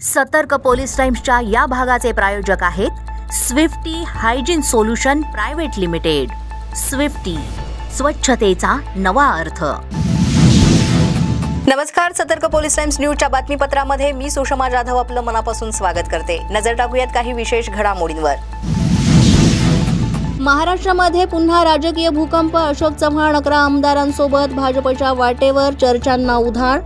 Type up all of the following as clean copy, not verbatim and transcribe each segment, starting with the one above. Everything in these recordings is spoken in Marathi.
सतर्क पोलीस टाइम्सच्या या भागाचे प्रायोजक आहेत Swiftie hygiene solution private limited. Swiftie, स्वच्छतेचा नवा अर्थ। नमस्कार, सतर्क पोलीस टाइम्स न्यूजच्या बातमीपत्रामध्ये मी सुषमा जाधव आपलं मनापासून स्वागत करते। नजर टाकूयात काही विशेष घडामोडींवर। महाराष्ट्रामध्ये पुन्हा राजकीय भूकंप। अशोक चव्हाण 11 आमदारांसोबत भाजपच्या वाटेवर, चर्चांना उधाण।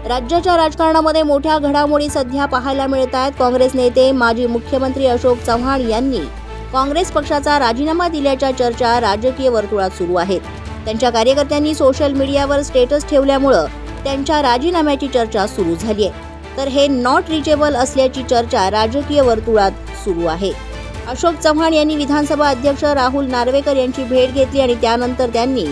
राज्याच्या राजकारणामध्ये मोठ्या घडामोडी सध्या पाहायला मिळत आहेत। काँग्रेस नेते माजी मुख्यमंत्री अशोक चव्हाण यांनी काँग्रेस पक्षाचा राजीनामा दिल्याच्या चर्चा राजकीय वर्तुळात सुरू आहेत। त्यांच्या कार्यकर्त्यांनी सोशल मीडियावर स्टेटस ठेवल्यामुळे त्यांच्या राजीनाम्याची चर्चा सुरू झाली आहे, तर हे नॉट रिचेबल असल्याची चर्चा राजकीय वर्तुळात सुरू आहे। अशोक चव्हाण यांनी विधानसभा अध्यक्ष राहुल नार्वेकर यांची भेट घेतली आणि त्यानंतर त्यांनी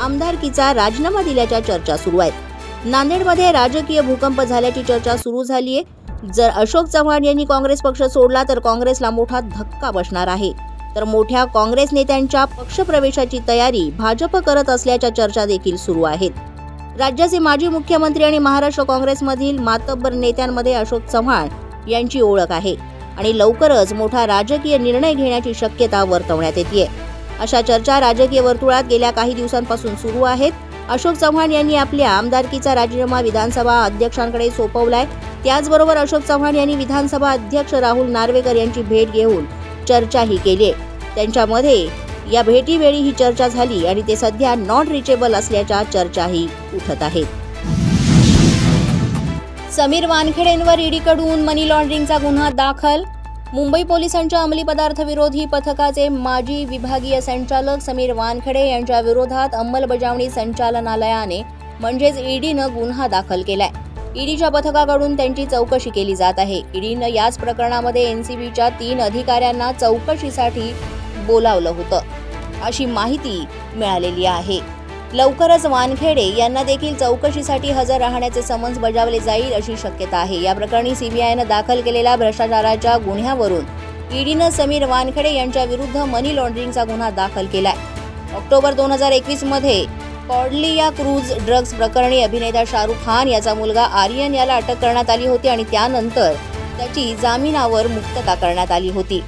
आमदारकीचा राजीनामा दिल्याच्या चर्चा सुरू आहेत। नांदेडमध्ये राजकीय भूकंप झाल्याची चर्चा सुरू झाली आहे। जर अशोक चव्हाण यांनी काँग्रेस पक्ष सोडला तर काँग्रेसला मोठा धक्का बसणार आहे, तर मोठ्या काँग्रेस नेत्यांच्या पक्षप्रवेशाची तयारी भाजप करत असल्याच्या चर्चा देखील सुरू आहेत। राज्याचे माजी मुख्यमंत्री आणि महाराष्ट्र काँग्रेसमधील मातब्बर नेत्यांमध्ये अशोक चव्हाण यांची ओळख आहे आणि लवकरच मोठा राजकीय निर्णय घेण्याची शक्यता वर्तवण्यात येते। अशा चर्चा राजकीय वर्तुळात गेल्या काही दिवसांपासून सुरू आहेत। अशोक चव्हाण यांनी आपल्या आमदारकीचा राजीनामा विधानसभा अध्यक्षांकडे सोपवलाय। त्याचबरोबर अशोक चव्हाण यांनी विधानसभा अध्यक्ष राहुल नार्वेकर यांची भेट घेऊन चर्चाही केली। त्यांच्यामध्ये या भेटीवेळी ही चर्चा झाली आणि ते सध्या नॉट रिचेबल असल्याच्या चर्चाही उठत आहेत। समीर वानखेडेंवर ईडीकडून मनी लॉन्ड्रिंगचा गुन्हा दाखल। मुंबई पोलिसांच्या अंमली पदार्थ विरोधी पथकाचे माजी विभागीय संचालक समीर वानखेडे यांच्या विरोधात अंमलबजावणी संचालनालयाने म्हणजेच ईडीनं गुन्हा दाखल केलाय। ईडीच्या पथकाकडून त्यांची चौकशी केली जात आहे। ईडीनं याच प्रकरणामध्ये एनसीबीच्या 3 अधिकाऱ्यांना चौकशीसाठी बोलावलं होतं, अशी माहिती मिळालेली आहे। लवकरच वानखेडे यांना देखील चौकशीसाठी हजर राहण्याचे समन्स बजावले जाईल अशी शक्यता आहे। या प्रकरणी सीबीआयनं दाखल केलेल्या भ्रष्टाचाराच्या गुन्ह्यावरून ईडीनं समीर वानखेडे यांच्या विरुद्ध मनी लॉन्ड्रिंगचा गुन्हा दाखल केलाय। ऑक्टोबर 2021 मध्ये कॉर्डलिया क्रूज ड्रग्ज प्रकरणी अभिनेता शाहरुख खान याचा मुलगा आर्यन याला अटक करण्यात आली होती आणि त्यानंतर त्याची जामिनावर मुक्तता करण्यात आली होती।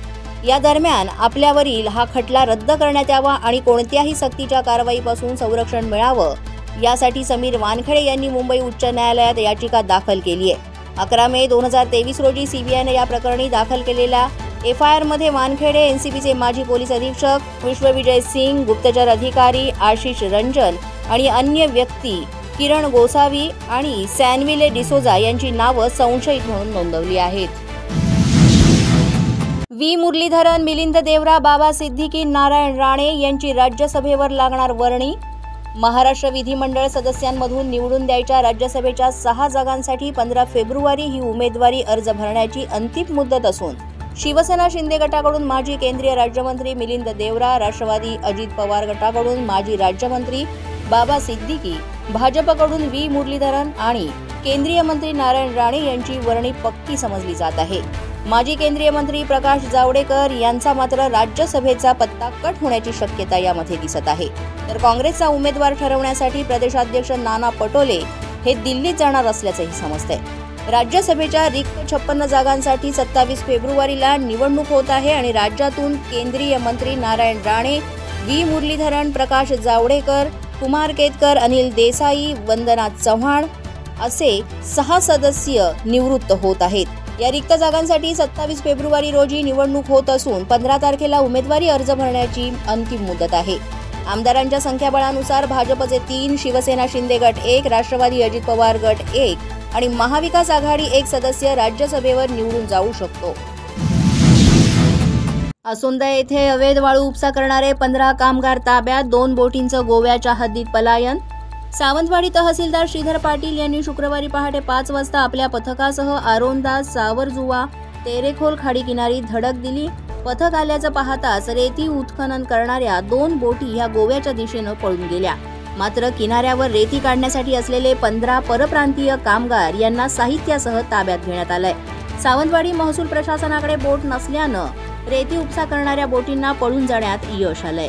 या दरम्यान आपल्यावरील हा खटला रद्द करण्यात यावा आणि कोणत्याही सक्तीच्या कारवाईपासून संरक्षण मिळावं यासाठी समीर वानखेडे यांनी मुंबई उच्च न्यायालयात याचिका दाखल केली आहे। 11 मे 2023 रोजी सीबीआयने या प्रकरणी दाखल केलेल्या एफआयआर मध्ये वानखेडे, एनसीबीचे माजी पोलीस अधीक्षक विश्वविजय सिंग, गुप्तचर अधिकारी आशिष रंजन आणि अन्य व्यक्ती किरण गोसावी आणि सॅनविले डिसोजा यांची नावं संशयित म्हणून नोंदवली आहेत। व्ही मुरलीधरन, मिलिंद देवरा, बाबा सिद्दीकी, नारायण राणे यांची राज्यसभेवर लागणार वर्णी। महाराष्ट्र विधिमंडळ सदस्यांमधून निवडून द्यायच्या राज्यसभेच्या 6 जागांसाठी 15 फेब्रुवारी ही उमेदवारी अर्ज भरण्याची अंतिम मुदत असून शिवसेना शिंदे गटाकडून माजी केंद्रीय राज्यमंत्री मिलिंद देवरा, राष्ट्रवादी अजित पवार गटाकडून माजी राज्यमंत्री बाबा सिद्दीकी, भाजपकडून व्ही मुरलीधरन आणि केंद्रीय मंत्री नारायण राणे यांची वर्णी पक्की समजली जात आहे। माजी केंद्रीय मंत्री प्रकाश जावडेकर यांचा मात्र राज्यसभेचा पत्ता कट होण्याची शक्यता यामध्ये दिसत आहे। तर काँग्रेसचा उमेदवार ठरवण्यासाठी प्रदेशाध्यक्ष नाना पटोले हे दिल्लीत जाणार असल्याचंही समजतंय। राज्यसभेच्या रिक्त 56 जागांसाठी 27 फेब्रुवारीला निवडणूक होत आहे आणि राज्यातून केंद्रीय मंत्री नारायण राणे, व्ही मुरलीधरन, प्रकाश जावडेकर, कुमार केतकर, अनिल देसाई, वंदना चव्हाण असे 6 सदस्य निवृत्त होत आहेत। या रिक्त जागांसाठी 27 फेब्रुवारी रोजी निवडणूक होत असून 15 तारखेला उमेदवारी अर्ज भरण्याची अंतिम मुदत आहे। आमदारांच्या संख्याबळानुसार भाजपचे 3, शिवसेना शिंदे गट 1, राष्ट्रवादी अजित पवार गट 1 आणि महाविकास आघाडी 1 सदस्य राज्यसभेवर निवडून जाऊ शकतो। असोंदा येथे अवैध वाळू उपसा करणारे 15 कामगार ताब्यात, 2 बोटींचं गोव्याच्या हद्दीत पलायन। सावंतवाडी तहसीलदार श्रीधर पाटील यांनी शुक्रवारी पहाटे 5 वाजता आपल्या पथकासह आरोंदा, सावरजुवा, तेरेखोल खाडी किनारी धडक दिली। पथक आल्याचं पाहताच रेती उत्खनन करणाऱ्या 2 बोटी ह्या गोव्याच्या दिशेनं पळून गेल्या। मात्र किनाऱ्यावर रेती काढण्यासाठी असलेले 15 परप्रांतीय कामगार यांना साहित्यासह ताब्यात घेण्यात आलंय। सावंतवाडी महसूल प्रशासनाकडे बोट नसल्यानं रेती उपसा करणाऱ्या बोटींना पळून जाण्यात यश आलंय।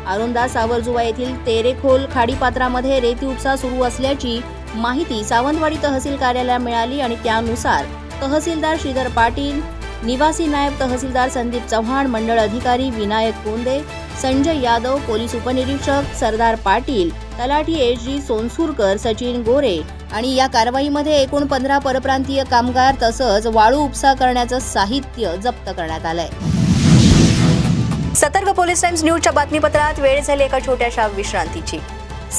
आरोंदा, सावरजुवा येथील तेरेखोल खाडीपात्रामध्ये रेती उपसा सुरू असल्याची माहिती सावंतवाडी तहसील कार्यालयाला मिळाली आणि त्यानुसार तहसीलदार श्रीधर पाटील, निवासी नायब तहसीलदार संदीप चव्हाण, मंडळ अधिकारी विनायक कोंदे, संजय यादव, पोलीस उपनिरीक्षक सरदार पाटील, तलाठी एस.जी. सोनसूरकर, सचिन गोरे आणि या कारवाईमध्ये एकूण 15 परप्रांतीय कामगार तसंच वाळू उपसा करण्याचं साहित्य जप्त करण्यात आलंय. सतर्क पोलीस टाइम्स न्यूजच्या बातमीपत्रात वेळ झाली एका छोट्याशा विश्रांतीची.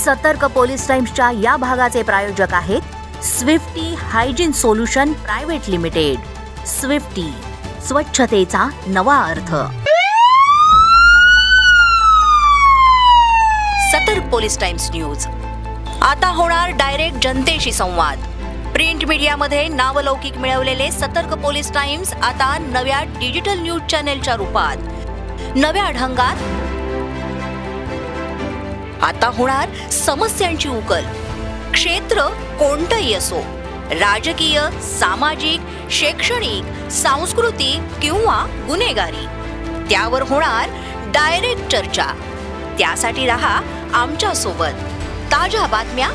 सतर्क पोलीस टाइम्सच्या या भागाचे प्रायोजक आहेत Swiftie hygiene solution private limited. Swiftie, स्वच्छतेचा नवा अर्थ. सतर्क पोलीस टाइम्स न्यूज. आता होणार डायरेक्ट जनतेशी संवाद. प्रिंट मीडियामध्ये नावलौकिक मिळवलेले सतर्क पोलीस टाइम्स आता नव्या डिजिटल न्यूज चॅनेलच्या रूपात नव्या ढंगात. आता होणार समस्यांची उकल. क्षेत्र कोणतंही असो, राजकीय, सामाजिक, शैक्षणिक, सांस्कृतिक किंवा गुन्हेगारी, त्यावर होणार डायरेक्ट चर्चा. त्यासाठी रहा आमच्या सोबत. ताज्या बातम्या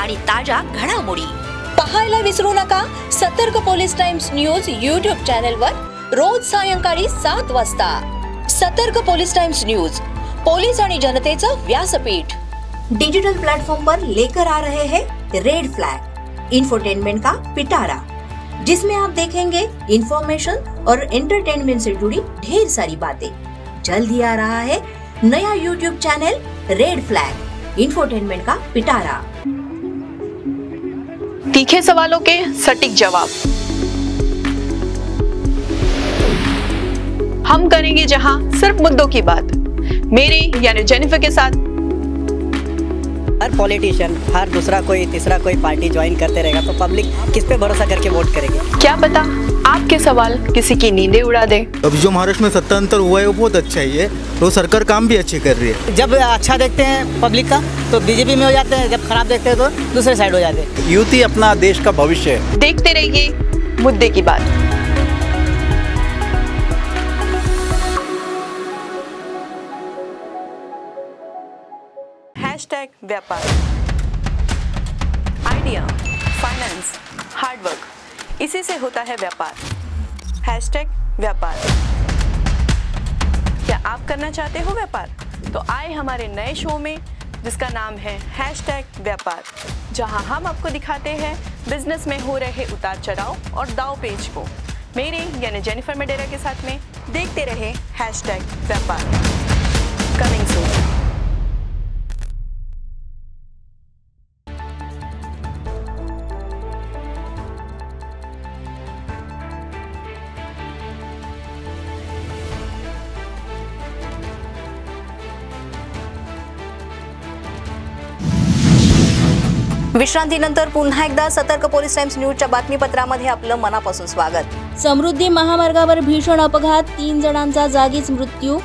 आणि ताज्या घडामोडी पाहायला विसरू नका. सतर्क पोलीस टाइम्स न्यूज YouTube चॅनलवर रोज सायंकाळी 7 वाजता. सतर्क पोलीस टाइम्स न्यूज, पुलिस आणि जनतेचं व्यासपीठ. डिजिटल प्लेटफॉर्म पर लेकर आ रहे हैं रेड फ्लैग, इंफोटेनमेंट का पिटारा, जिसमें आप देखेंगे इंफॉर्मेशन और एंटरटेनमेंट से जुड़ी ढेर सारी बातें. जल्द ही आ रहा है नया YouTube channel red flag, infotainment का पिटारा. तीखे सवालों के सटीक जवाब हम करेंगे जहां सिर्फ मुद्दों की बात. मेरे यानी जेनिफर के साथ. हर पॉलिटिशियन, हर दूसरा कोई तीसरा कोई पार्टी ज्वाइन करते रहेगा तो पब्लिक किस पे भरोसा करके वोट करेगी. क्या पता आपके सवाल किसी की नींदें उड़ा दे. अभी जो महाराष्ट्र में सत्तांतर हुआ है वो बहुत अच्छा ही है. तो सरकार काम भी अच्छी कर रही है. जब अच्छा देखते हैं पब्लिक का तो बीजेपी में हो जाते हैं, जब खराब देखते हैं तो दूसरे साइड हो जाते हैं. यूथ ही अपना देश का भविष्य है. देखते रहिए मुद्दे की बात. हैशटैग व्यापार. आइडिया, फाइनेंस, हार्डवर्क, इसी से होता है व्यापार. हैशटैग व्यापार. क्या आप करना चाहते हो व्यापार? तो आए हमारे नए शो में जिसका नाम है हैशटैग व्यापार, जहां हम आपको दिखाते हैं बिजनेस में हो रहे उतार चढ़ाव और दाव पेच को मेरे यानी जेनिफर मेडेरा के साथ में. देखते रहे हैशटैग व्यापार. Coming soon. विश्रांतीनंतर पुन्हा एकदा सतर्क पोलीस टाइम्स न्यूजच्या बातमीपत्रामध्ये आपलं मनापासून स्वागत. समृद्धी महामार्गावर भीषण अपघात, 3 जणांचा जागीच मृत्यू.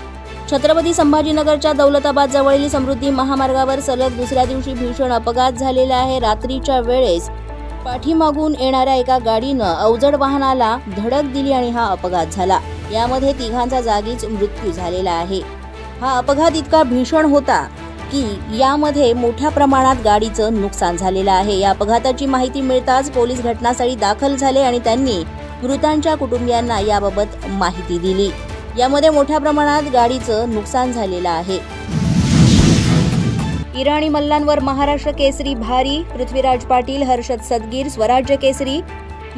छत्रपती संभाजीनगरच्या दौलताबाद जवळील समृद्धी महामार्गावर सलग दुसऱ्या दिवशी भीषण अपघात झालेला आहे. रात्रीच्या वेळेस पाठीमागून येणाऱ्या एका गाडीनं अवजड वाहनाला धडक दिली आणि हा अपघात झाला. यामध्ये 3घांचा जागीच मृत्यू झालेला आहे. हा अपघात इतका भीषण होता की यामध्ये मोठ्या प्रमाणात गाडीचं नुकसान झालेलं आहे. या अपघाताची माहिती मिळताच पोलीस घटनास्थळी दाखल झाले आणि त्यांनी मृतांच्या कुटुंबियांना याबाबत माहिती दिली. यामध्ये मोठ्या प्रमाणात गाडीचं नुकसान झालेलं आहे. इराणी मल्लांवर महाराष्ट्र केसरी भारी. पृथ्वीराज पाटील, हर्षद सदगीर स्वराज्य केसरी.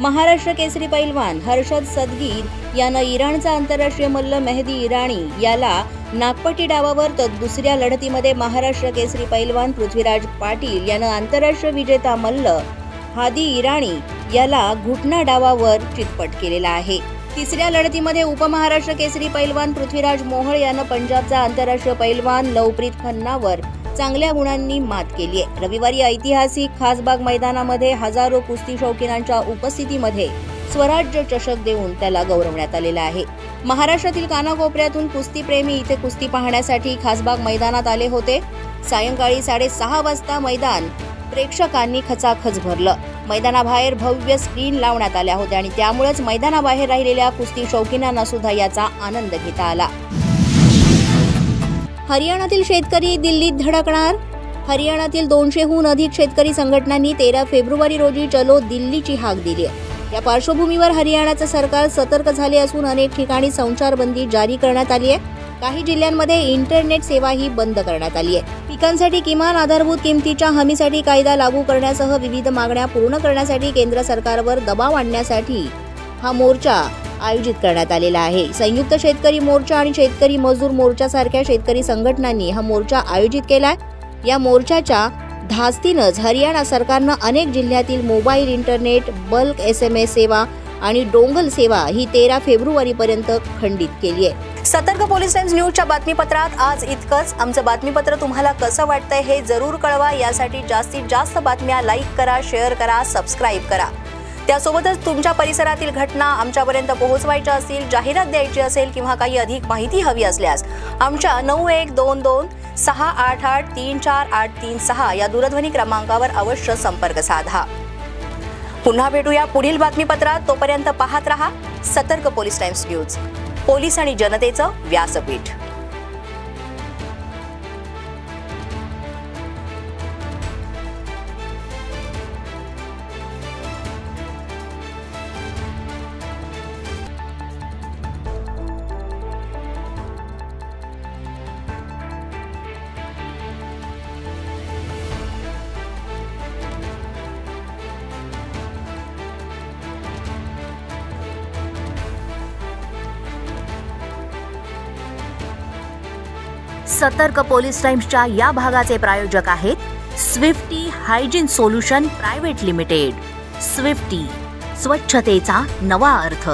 महाराष्ट्र केसरी पैलवान हर्षद सदगीर यानं इराणचा आंतरराष्ट्रीय मल्ल मेहदी इराणी याला नागपट्टी डावावर, तर दुसऱ्या लढतीमध्ये महाराष्ट्र केसरी पैलवान पृथ्वीराज पाटील यानं आंतरराष्ट्रीय विजेता मल्ल हादी इराणी याला घुटना डावावर चितपट केलेला आहे. तिसऱ्या लढतीमध्ये उपमहाराष्ट्र केसरी पैलवान पृथ्वीराज मोहोळ यानं पंजाबचा आंतरराष्ट्रीय पैलवान लवप्रीत खन्नावर चांगल्या गुणांनी मात केली आहे. रविवारी ऐतिहासिक खासबाग मैदानामध्ये हजारो कुस्ती शौकीनांच्या उपस्थितीमध्ये स्वराज्य चषक देऊन त्याला गौरवण्यात आलेला आहे. महाराष्ट्रातील कानाकोपऱ्यातून कुस्तीप्रेमी इथे कुस्ती पाहण्यासाठी खासबाग मैदानात आले होते. सायंकाळी 6:30 वाजता मैदान प्रेक्षकांनी खचाखच भरलं. मैदानाबाहेर भव्य स्क्रीन लावण्यात आल्या होत्या आणि त्यामुळेच मैदानाबाहेर राहिलेल्या कुस्ती शौकीनांना सुद्धा याचा आनंद घेता आला. हरियाणातील शेतकरी दिल्लीत धडकणार. हरियाणातील 200हून अधिक शेतकरी संघटनांनी 13 फेब्रुवारी रोजी चलो दिल्लीची हाक दिली आहे. या पार्श्वभूमीवर हरियाणाचे सरकार सतर्क झाले असून अनेक ठिकाणी संचारबंदी जारी करण्यात आली आहे. काही जिल्ह्यांमध्ये इंटरनेट सेवाही बंद करण्यात आली आहे. पिकांसाठी किमान आधारभूत किमतीच्या हमीसाठी कायदा लागू करण्यासह विविध मागण्या पूर्ण करण्यासाठी केंद्र सरकारवर दबाव आणण्यासाठी हा मोर्चा आयोजित करण्यात आलेला आहे. संयुक्त शेतकरी मोर्चा आणि शेतकरी मजदूर मोर्चासारख्या शेतकरी संघटनांनी हा मोर्चा आयोजित केलाय. या मोर्चाच्या धास्तीनंच हरियाणा सरकारनं अनेक जिल्ह्यातील मोबाईल इंटरनेट, बल्क SMS सेवा आणि डोंगल सेवा ही 13 फेब्रुवारीपर्यंत खंडित केली आहे. सतर्क पोलीस टाइम्स न्यूजच्या बातमीपत्रात आज इतकंच. आमचं बातमीपत्र तुम्हाला कसं वाटतंय हे जरूर कळवा. यासाठी जास्तीत जास्त बातम्या लाईक करा, शेअर करा, सबस्क्राईब करा. त्यासोबतच तुमच्या परिसरातील घटना आमच्यापर्यंत पोहोचवायच्या असतील, जाहिरात द्यायची असेल किंवा काही अधिक माहिती हवी असल्यास आमच्या 912268834836 या दूरध्वनी क्रमांकावर अवश्य संपर्क साधा. पुन्हा भेटूया पुढील बातमीपत्रात. तोपर्यंत पाहत रहा सतर्क पोलीस टाइम्स न्यूज, पोलीस आणि जनतेचं व्यासपीठ. सतर्क पोलीस टाइम्सच्या या भागाचे प्रायोजक आहेत Swiftie hygiene solution private limited. Swiftie, स्वच्छतेचा नवा अर्थ.